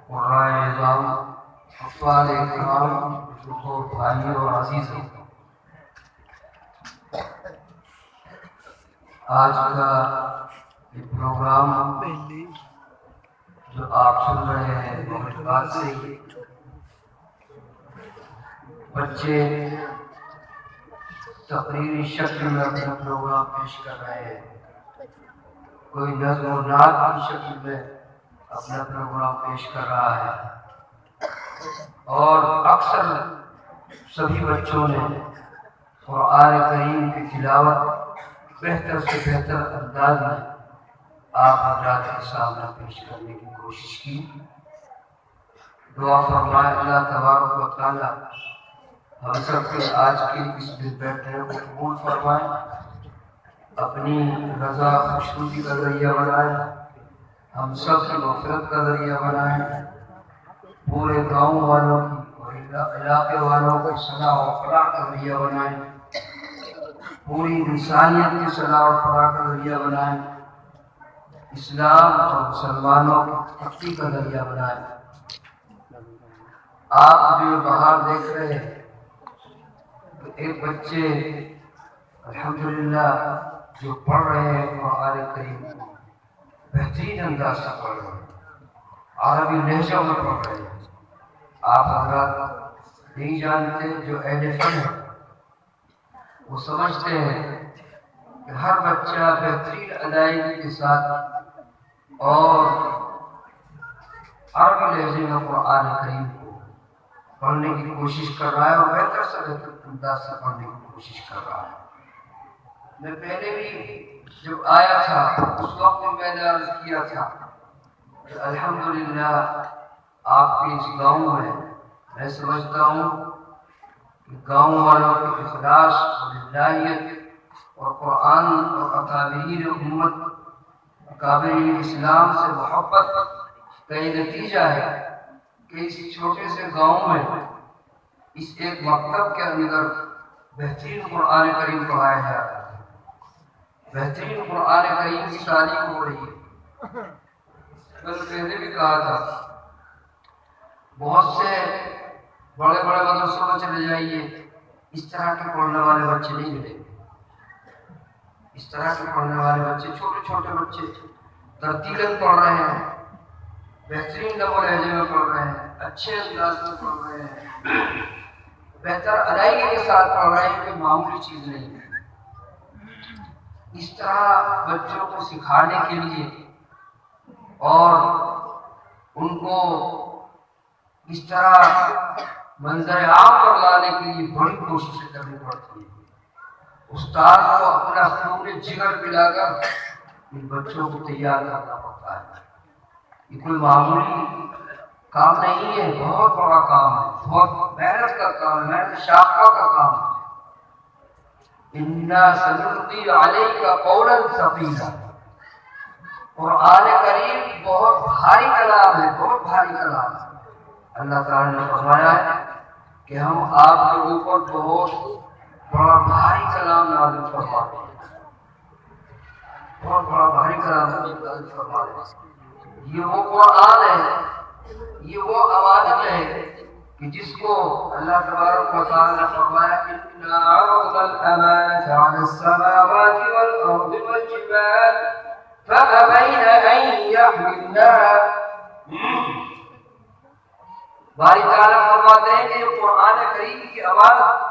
قرائے نظام اطفال اکرام بزرگوں بھائیوں اور عزیزوں، آج کا یہ پروگرام جو آپ سن رہے ہیں بہت بات سے بچے تقریری شکل میں اپنا پروگرام پیش کر رہے ہیں، کوئی نظم و نعت کی شکل میں اپنا پروگرام پیش کر رہا ہے، اور اکثر سبھی بچوں نے قرآن کریم کی تلاوت بہتر سے بہتر انداز میں آپ حضرات کے سامنے پیش کرنے کی کوشش کی۔ دعا فرمائے اللہ تبارک و تعالی ہم سب کے آج کے اس دن بیٹھنے کو قبول فرمائے، اپنی رضا خوشنودی کا ذریعہ بنائے، ہم سب کی مغفرت کا ذریعہ بنائے، پورے گاؤں والوں کی اور علاقے والوں کو صلاح و فلاح کا ذریعہ بنائے، پوری انسانیت کی صلاح و فلاح کا ذریعہ بنائے، اسلام اور مسلمانوں کی ترقی کا ذریعہ بنائے۔ آپ جو باہر دیکھ رہے ہیں تو ایک بچے الحمدللہ جو پڑھ رہے ہیں قرآن کریم بہترین انداز سے پڑھ رہے ہیں، عربی لہجہ میں پڑھ رہے ہیں۔ آپ حضرات نہیں جانتے، جو اہل فن ہیں وہ سمجھتے ہیں کہ ہر بچہ بہترین ادائیگی کے ساتھ اور عربی لہجے میں قرآن کریم کو پڑھنے کی کوشش کر رہا ہے اور بہتر سے بہتر انداز سے پڑھنے کی کوشش کر رہا ہے۔ میں پہلے بھی جب آیا تھا اس وقت میں نے عرض کیا تھا کہ الحمدللہ آپ کے اس گاؤں میں سمجھتا ہوں کہ گاؤں والوں کے اخلاص اور للہیت اور قرآن اور اکابرین امت اکابرین اسلام سے محبت کا یہ نتیجہ ہے کہ اس چھوٹے سے گاؤں میں اس ایک مکتب کے اندر بہترین قرآن کریم پڑھایا جا رہا ہے، بہترین قرآن کریم کی تعلیم ہو رہی ہے۔ میں نے پہلے بھی کہا تھا بہت سے بڑے بڑے مدرسوں میں چلے جائیے، اس طرح کے پڑھنے والے بچے نہیں ملیں گے۔ اس طرح کے پڑھنے والے بچے چھوٹے چھوٹے بچے ترتیلاً پڑھ رہے ہیں، بہترین لب و لہجے میں پڑھ رہے ہیں، اچھے انداز میں پڑھ رہے ہیں، بہتر ادائیگی کے ساتھ پڑھ رہے ہیں، کوئی معمولی چیز نہیں ہے۔ اس طرح بچوں کو سکھانے کے لیے اور ان کو اس طرح منظر عام پر لانے کے لیے بڑی کوششیں کرنی پڑتی ہیں۔ استاد کو اپنا خون جگر پلا کر ان بچوں کو تیار کرنا پڑتا ہے۔ یہ کوئی معمولی کام نہیں ہے، بہت بڑا کام ہے، بہت محنت کا کام ہے، محنت شاقہ کا کام ہے۔ اِنَّا سَنُلْقِي عَلَيْكَ قَوْلًا ثَقِيلًا، قرآن کریم بہت بھاری کلام ہے، بہت بھاری کلام ہے۔ اللہ تعالیٰ نے فرمایا ہے کہ ہم آپ کے اوپر بہت بڑا بھاری کلام نازل فرما رہے ہیں، بہت بڑا بھاری کلام نازل فرما رہے ہیں۔ یہ وہ قرآن ہے، یہ وہ امانت ہے کہ جس کو اللہ تبارک و تعالیٰ نے فرمایا اِنَّا عَرَضْنَا الْأَمَانَةَ عَلَى السَّمَاوَاتِ وَالْأَرْضِ وَالْجِبَالِ فَأَبَيْنَ أَن يَحْمِلْنَهَا۔ باری تعالیٰ فرماتے ہیں کہ یہ قرآن کریم کی امانت،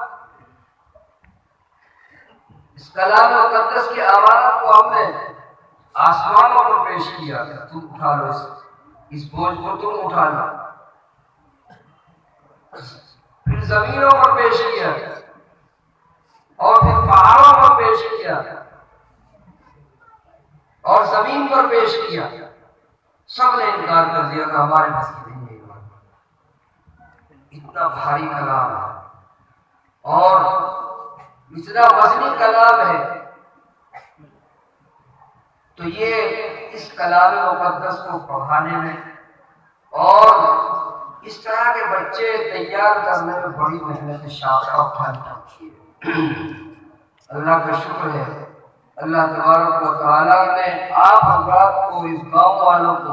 اس کلام مقدس کی امانت کو ہم نے آسمانوں پر پیش کیا کہ تم اٹھا لو، اس بوجھ کو تم اٹھا لو، پھر زمینوں پر پیش کیا اور پھر پہاڑوں پر پیش کیا اور زمین پر پیش کیا۔ سب نے انکار کر دیا کہ ہمارے بس کی نہیں ہے، اتنا بھاری کلام ہے اور اتنا وزنی کلام ہے۔ تو یہ اس کلام مقدس کو پڑھانے میں اور اس طرح کے بچے تیار کرنے میں بڑی محنت شاقہ اٹھانی پڑتی ہے۔ اللہ کا شکر ہے، اللہ تبارک و تعالیٰ نے آپ حضرات کو، اس گاؤں والوں کو،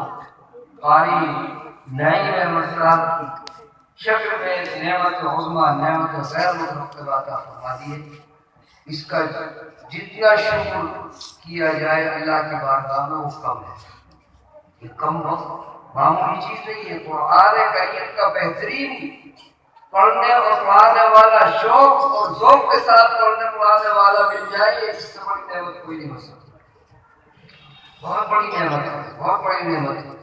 قاری نعیم احمد صاحب کی شکل میں نعمت عظمیٰ، نعمت غیر متوقع عطا فرما دیے۔ اس کا جتنا شکر کیا جائے اللہ کی بارگاہ میں وہ کم ہے، یہ کم وقت معمولی چیز نہیں ہے۔ قرآن کریم کا بہترین پڑھنے اور پڑھانے والا، شوق اور ذوق کے ساتھ پڑھنے پڑھانے والا مل جائے، اس سے بڑی نعمت کوئی نہیں ہو سکتی۔ بہت بڑی نعمت ہے، بہت بڑی نعمت ہے۔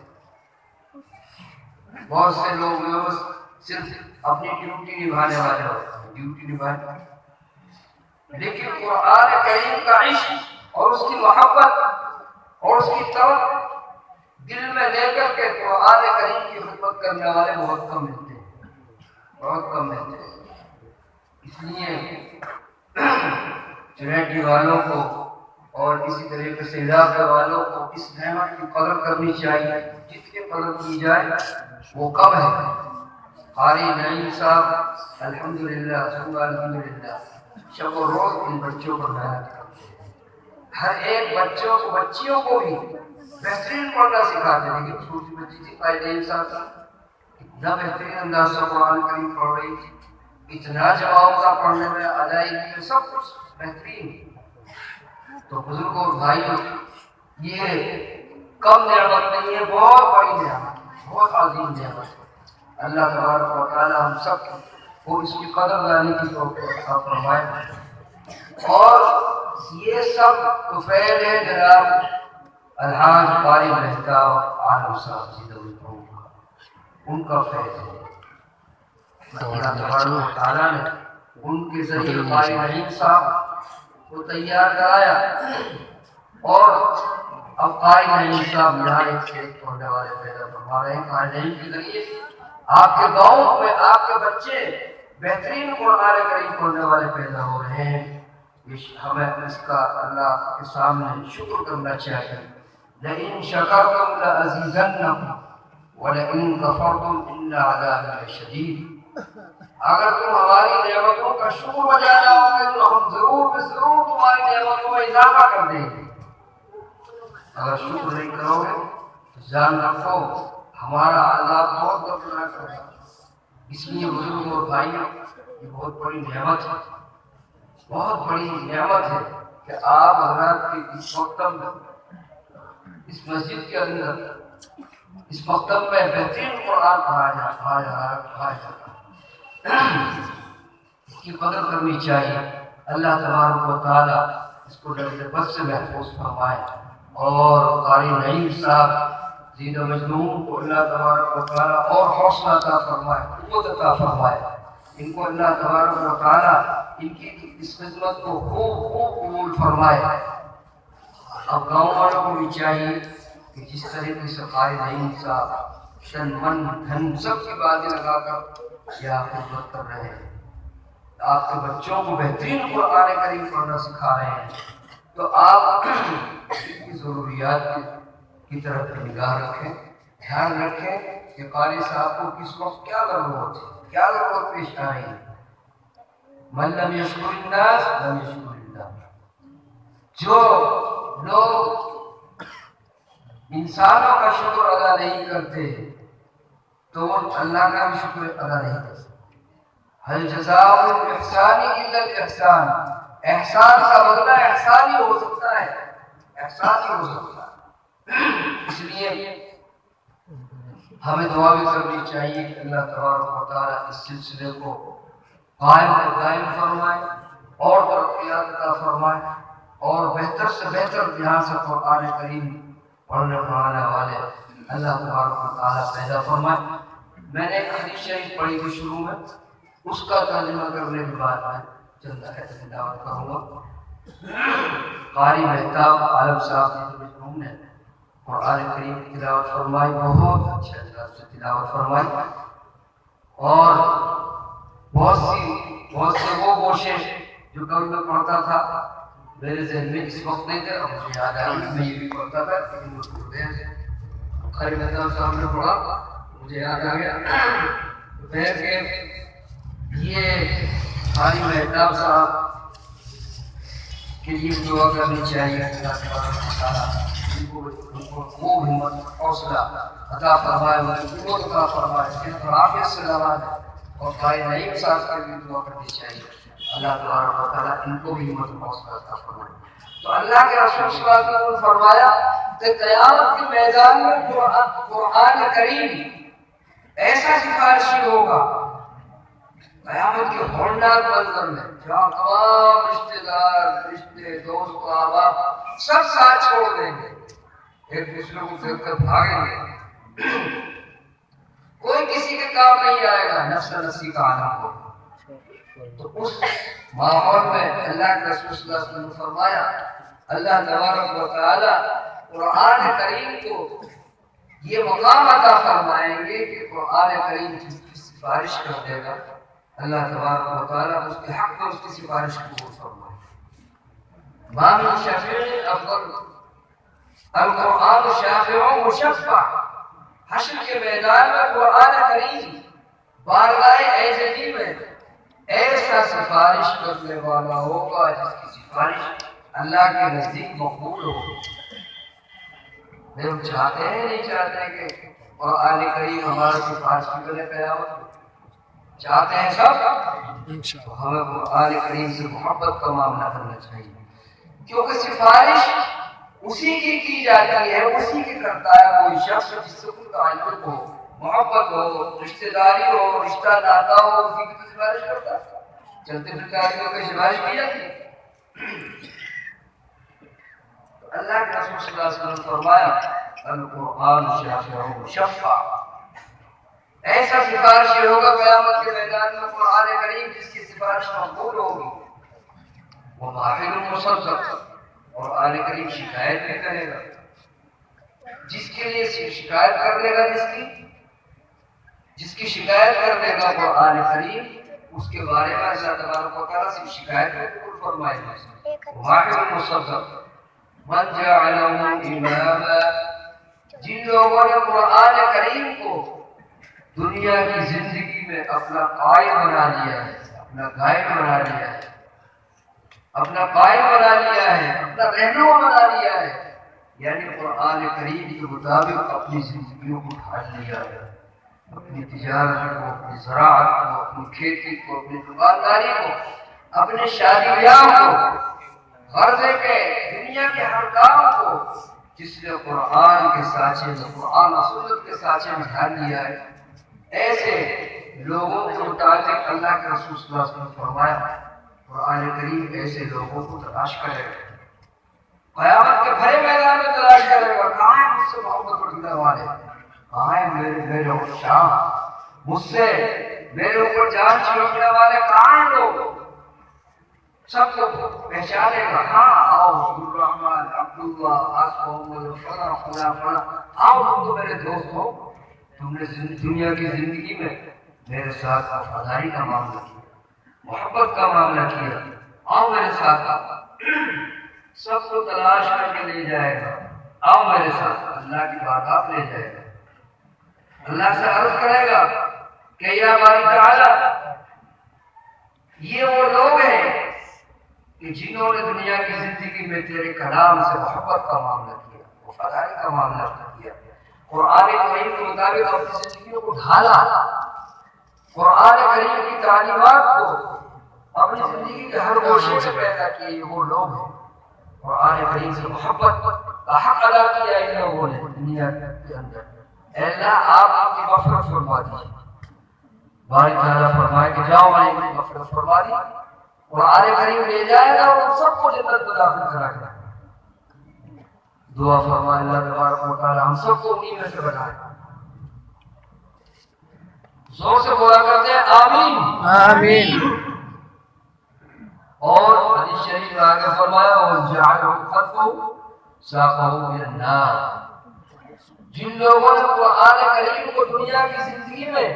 بہت سے لوگ بس صرف اپنی ڈیوٹی نبھانے والے ہوتے ہیں، ڈیوٹی نبھانے، لیکن قرآن کریم کا عشق اور اس کی محبت اور اس کی طرف دل میں لے کر کے قرآن کریم کی خدمت کرنے والے بہت کم ملتے ہیں، بہت کم ملتے ہیں۔ اس لیے چنیٹی والوں کو اور اسی طریقے سے علاقے والوں کو اس نعمت کی قدر کرنی چاہیے، جتنی قدر کی جائے وہ کم ہے۔ قاری نعیم صاحب الحمدللہ ثم الحمدللہ شب و روز ان بچوں کو محنت کرتے ہیں، ہر ایک بچیوں کو بھی بہترین پڑھنا سکھاتے ہیں۔ لیکن چھوٹی بچی تھی قاری نعیم صاحب اتنا بہترین انداز سے قرآن کریم پڑھ رہی تھی، اتنا جواب کا پڑھنے میں ادائیگی میں سب کچھ بہترین۔ تو بزرگوں اور بھائیوں، یہ کم نعمت نہیں ہے، بہت بڑی نعمت، بہت عظیم نعمت ہے۔ اللہ تبارک و تعالی ہم سب کو اس کی قدر لانے کی توفیق عطا فرمائے۔ اور یہ سب طفیل ہے جناب الحاج قاری مہتاب عالم صاحب زندہ ان کا فیض ہے۔ اللہ تبارک و تعالیٰ نے ان کے ذریعے قاری نعیم صاحب کو تیار کرایا، اور اب قاری نعیم صاحب یہاں ایک سے ایک پڑھنے والے پیدا فرما رہے ہیں۔ قاری نعیم کے ذریعے آپ کے گاؤں میں آپ کے بچے بہترین قرآن کریم پڑھنے والے پیدا ہو رہے ہیں۔ ہمیں اس کا اللہ کے سامنے شکر کرنا چاہیے۔ لئن شکرتم لأزیدنکم وَلَئِن كَفَرْتُمْ إِنَّ عَذَابِي لَشَدِيدٌ۔ اگر تم ہماری نعمتوں کا شکر بجا لاؤ گے تو ہم ضرور تمہاری نعمتوں میں اضافہ کر دیں گے۔ اگر شکر نہیں کرو گے تو جان رکھو ہمارا عذاب بہت دردناک ہوگا۔ اس لیے بزرگوں اور بھائیوں، یہ بہت بڑی نعمت ہے، بہت بڑی نعمت ہے کہ آپ حضرات کی اس مکتب میں، اس مسجد کے اندر، اس مکتب میں بہترین قرآن پڑھایا جاتا ہے۔ اس کی قدر کرنی چاہیے۔ اللہ تبارک و تعالی اس کو ڈر بس سے محفوظ فرمائے، اور قاری نعیم صاحب زید و مجنون کو اللہ تبارک و تعالی اور حوصلہ عطا فرمائے، قوت عطا فرمائے۔ ان کو اللہ تبارک و تعالی ان کی اس خدمت کو خوب قبول فرمائے۔ اب گاؤں والوں کو بھی چاہیے کہ جس طریقے سے قاری نعیم صاحب شن من دھن سب کی باتیں لگا کر یہ خدمت کر رہے ہیں، آپ کے بچوں کو بہترین قرآن کریم پڑھنا سکھا رہے ہیں، تو آپ کی ضروریات کی طرف نگاہ رکھیں، دھیان رکھیں کہ قاری صاحب کو کس وقت کیا ضرورت ہے، کیا ضرورت پیش آ رہی ہے۔ من لم یشکر الناس لم یشکر اللہ۔ جو لوگ انسانوں کا شکر ادا نہیں کرتے تو وہ اللہ کا بھی شکر ادا نہیں کرتے۔ هل جزاء الاحسان الا الاحسان۔ احسان کا بدلہ احسان ہی ہو سکتا ہے، احسان ہی ہو سکتا ہے۔ اس لیے ہمیں دعا بھی کرنی چاہیے کہ اللہ تبارک و تعالیٰ اس سلسلے کو قائم و دائم فرمائے اور ترقیات عطا فرمائے، اور بہتر سے بہتر یہاں سے قرآن کریم پڑھنے پڑھانے والے اللہ تبارک و تعالیٰ پیدا فرمائے۔ میں نے ایک حدیث شریف پڑھی تھی شروع میں، اس کا ترجمہ کرنے کے بعد میں چند آیات تلاوت کروں گا۔ قاری مہتاب عالم صاحب نے قرآن کریم کی تلاوت فرمائی، بہت اچھے انداز سے تلاوت فرمائی، اور بہت سے وہ گوشے جو کبھی میں پڑھتا تھا میرے ذہن میں اس وقت نہیں تھے، اب مجھے یاد آیا کہ میں یہ بھی پڑھتا تھا، لیکن وہ دیر سے قاری مہتاب صاحب نے پڑھا مجھے یاد آ گیا۔ پھر کہ یہ قاری مہتاب صاحب کے لیے دعا کرنی چاہیے. اللہ تبارک و تعالیٰ ان کو خوب ہمت حوصلہ عطا فرمائے, ان کو قوت عطا فرمائے, صحت اور عافیت سے نوازے. اور بھائی نعیم صاحب کا بھی دعا کرنی چاہیے, اللہ تبارک و تعالیٰ ان کو بھی ہمت و حوصلہ عطا فرمائے. تو اللہ کے رسول صلی اللہ علیہ وسلم نے فرمایا کہ قیامت کے میدان میں قرآن کریم ایسا سفارشی ہوگا قیامت کے ہولناک منظر میں, جہاں تمام رشتے دار, رشتے دوست, احباب سب ساتھ چھوڑ دیں گے, ایک دوسرے کو دیکھ کر بھاگیں گے, کوئی کسی کے کام نہیں آئے گا, نفس نفسی کا عالم ہوگا. تو اس ماحول میں اللہ کے رسول صلی اللہ علیہ وسلم نے فرمایا اللہ تبارک و تعالیٰ قرآن کریم کو یہ مقام عطا فرمائیں گے کہ قرآن کریم کی سفارش کر دے گا. اللہ تبارک و تعالیٰ اس کے حق میں اس کی سفارش قبول فرمائے. ما من شفیع افضل القرآن شافع مشفع. حشر کے میدان میں قرآن کریم بارگاہ عزتی میں ایسا سفارش کرنے والا ہوگا جس کی سفارش اللہ کے نزدیک مقبول ہوگی. ہم چاہتے ہیں نہیں چاہتے کہ قرآن کریم ہمارا سفارش کرنے قیامت میں, چاہتے ہیں سب, تو ہمیں قرآن کریم سے محبت کا معاملہ کرنا چاہیے, کیونکہ سفارش اسی کی جاتی ہے, اسی کی کرتا ہے کوئی شخص جس سے کوئی تعلق ہو, محبت ہو, رشتہ داری ہو, رشتہ ناتا ہو, اسی کی تو سفارش کرتا ہے. چلتے پھرتے آدمیوں کی سفارش کی جاتی ہے. اللہ کے رسول صلی اللہ علیہ وسلم نے فرمایا القرآن شافع مشفع. ایسا سفارشی ہوگا قیامت کے میدان میں قرآن کریم جس کی سفارش مقبول ہوگی. وہ محفل مصدق, قرآن کریم شکایت بھی کرے گا جس کے لیے شکایت کر لے گا, جس کی شکایت کر لے گا قرآن کریم, اس کے بارے میں اللہ تبارک و تعالیٰ سے شکایت قبول فرمائے گا. محفل مصدق من جعلہ اماما. جن لوگوں نے قرآن کریم کو دنیا کی زندگی میں اپنا قائد بنا لیا ہے, اپنا قائد بنا لیا ہے, اپنا قائد بنا لیا ہے, اپنا رہنما بنا لیا ہے, یعنی قرآن کریم کے مطابق اپنی زندگیوں کو ڈھال لیا ہے, اپنی تجارت کو, اپنی زراعت کو, اپنی کھیتی کو, اپنی دکانداری کو, اپنے شادی بیاہ کو, غرضے کے دنیا کے ہر کام کو جس نے قرآن کے سانچے میں, قرآن و سنت کے سانچے میں ڈھال لیا ہے, ایسے لوگوں کے متعلق اللہ کے رسول صلی اللہ علیہ وسلم نے فرمایا قرآن کریم ایسے لوگوں کو تلاش کرے گا, قیامت کے بھرے میدان میں تلاش کرے گا. کہاں ہیں مجھ سے محبت رکھنے والے, کہاں ہیں میرے عشاق, مجھ سے میرے اوپر جان چھوڑنے والے کہاں ہیں لوگ؟ سب کو پہچانے گا. ہاں آؤ عبدالرحمن, عبداللہ, آصف, فلاں فلاں فلاں, آؤ تم تو میرے دوست ہو, تم نے دنیا کی زندگی میں میرے ساتھ وفاداری کا معاملہ کیا, محبت کا معاملہ کیا, آؤ میرے ساتھ. سب کو تلاش کر کے لے جائے گا, آؤ میرے ساتھ, اللہ کی بارگاہ لے جائے گا. اللہ سے عرض کرے گا کہ یا باری تعالیٰ, یہ وہ لوگ ہیں کہ جنہوں نے دنیا کی زندگی میں تیرے کلام سے محبت کا معاملہ کیا, وفاداری کا معاملہ کیا, قرآن کریم کے مطابق اپنی زندگیوں کو ڈھالا, قرآن کریم کی تعلیمات کو اپنی زندگی کے ہر گوشے میں پیدا کیے. یہ وہ لوگ ہیں قرآن کریم سے محبت کا حق ادا کیا ان لوگوں نے دنیا کے اندر. اے اللہ آپ ان کی مغفرت فرما دیجیے. باری تعالیٰ فرمائے کہ جاؤ میں ان کی مغفرت فرما دی, قرآن کریم لے جائے گا اور ان سب کو جنت میں داخل کرائے گا. دعا فرمائے اللہ تبارک و تعالیٰ ہم سب کو انہی میں سے بنائے. زور سے بولا کرتے ہیں آمین آمین. اور حدیث شریف میں آگے فرمایا اور جعلہ خلفہ ساقہ الى النار. جن لوگوں نے قرآن کریم کو دنیا کی زندگی میں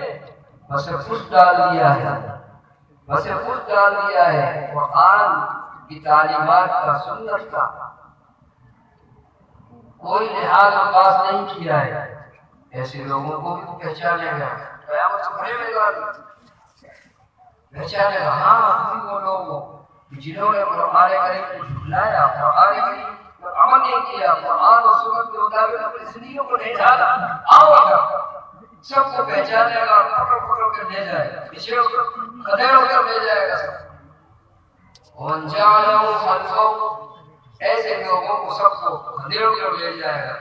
بس خوش ڈال دیا ہے, بس خوش ڈال دیا ہے, قرآن کی تعلیمات کا, سنت کا کوئی لحاظ و پاس نہیں کیا ہے, ایسے لوگوں کو بھی پہچانے گا قیامت سے بھرے میدان میں, پہچانے گا. ہاں تم وہ لوگ ہو جنہوں نے قرآن کریم کو جھٹلایا، قرآن کریم پر عمل نہیں کیا، قرآن اور سنت کے مطابق اپنی زندگیوں کو نہیں ڈھالا، آؤ اگر سب کو پہچانے گا، پکڑ پکڑ کر لے جائے گا، پیچھے ہو کر کھڑے ہو کر لے جائے گا سب۔ وَمَنْ جَعَلَهُ خَلْفَهُ، ایسے لوگوں کو سب کو کھڑے ہو کر لے جائے گا،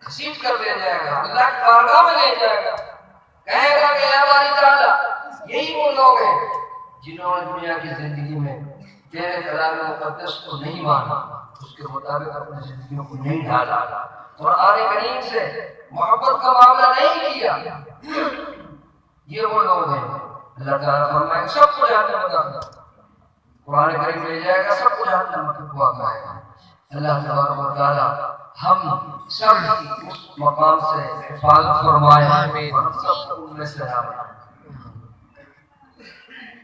گھسیٹ کر لے جائے گا، اللہ کی بارگاہ میں لے جائے گا، کہے گا کہ اے باری تعالیٰ، یہی وہ لوگ ہیں جنہوں نے دنیا کی زندگی میں تیرے کلام مقدس کو نہیں مانا، اس کے مطابق اپنی زندگیوں کو نہیں ڈھالا، قرآن کریم سے محبت کا معاملہ نہیں کیا، یہ وہ لوگ ہیں۔ اللہ تعالیٰ فرمائے سب کو جہنم میں داخل، قرآن کریم لے جائے گا، سب کو جہنم میں دھکوا کھائے گا۔ اللہ تبارک و تعالیٰ ہم سب کی اس مقام سے حفاظت فرمائے اور ہم سب کو ان میں سے نہ بنائے۔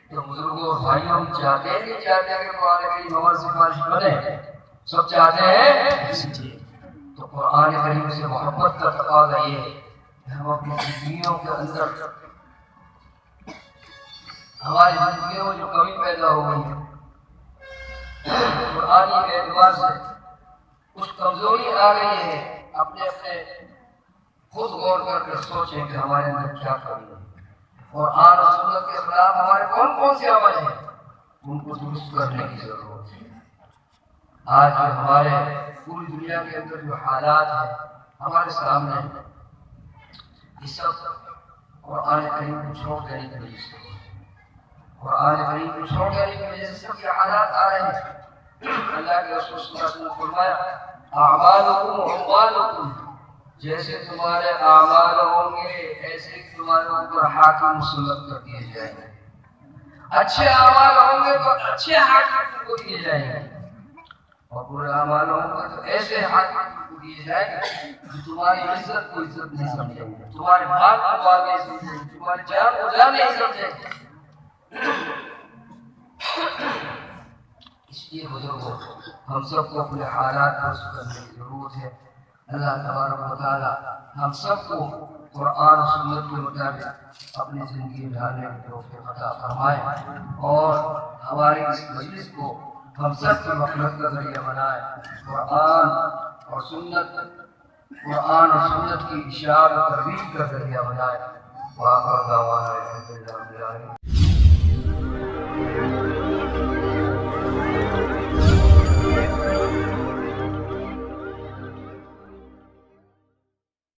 تو بزرگوں اور بھائیوں، ہم چاہتے ہیں نہیں چاہتے کہ قرآن کریم ہمارے سفارش بنے؟ سب چاہتے ہیں۔ تو قرآن کریم سے محبت کا تقاضا یہ ہے کہ ہم اپنی زندگیوں کے اندر، ہماری زندگیوں میں جو کمی پیدا ہو گئی ہے قرآن کے اعتبار سے، کچھ کمزوری آ گئی ہے، اپنے خود غور کر کے سوچیں کہ ہمارے اندر کیا کمی ہے، قرآن اور سنت کے خلاف ہمارے کون کون سے عمل ہیں، ان کو درست کرنے کی ضرورت ہے۔ آج ہمارے پوری دنیا کے اندر جو حالات ہیں ہمارے سامنے ہیں، یہ سب قرآن کریم کو چھوڑ دینے کی وجہ سے، قرآن کریم کو چھوڑ دینے کی وجہ سے سب یہ حالات آ رہے ہیں۔ اللہ کے رسول صلی اللہ علیہ وسلم نے فرمایا اعمالکم اموالکم، جیسے تمہارے اعمال ہوں گے ایسے تمہارے اوپر حاکم مسلط کر دیے جائیں گے، اچھے اعمال ہوں گے تو اچھے حاکم کو دیے جائیں گے، اور برے اعمال ہوں گے تو ایسے حاکم کو دیے جائیں گے جو تمہاری عزت کو عزت نہیں سمجھیں گے، تمہارے مال کو مال نہیں سمجھیں گے، تمہاری جان کو جان نہیں سمجھیں گے۔ اس لیے بزرگوں، ہم سب کو اپنے حالات درست کرنے کی ضرورت ہے۔ اللہ تبارک و تعالیٰ ہم سب کو قرآن و سنت کے مطابق اپنی زندگی ڈھالنے کی توفیق عطا فرمائے، اور ہماری اس مجلس کو ہم سب کی مغفرت کا ذریعہ بنائے، قرآن اور سنت کی اشاعت و ترویج کا ذریعہ بنائے۔ وآخر دعوانا الحمدللہ رب العالمین۔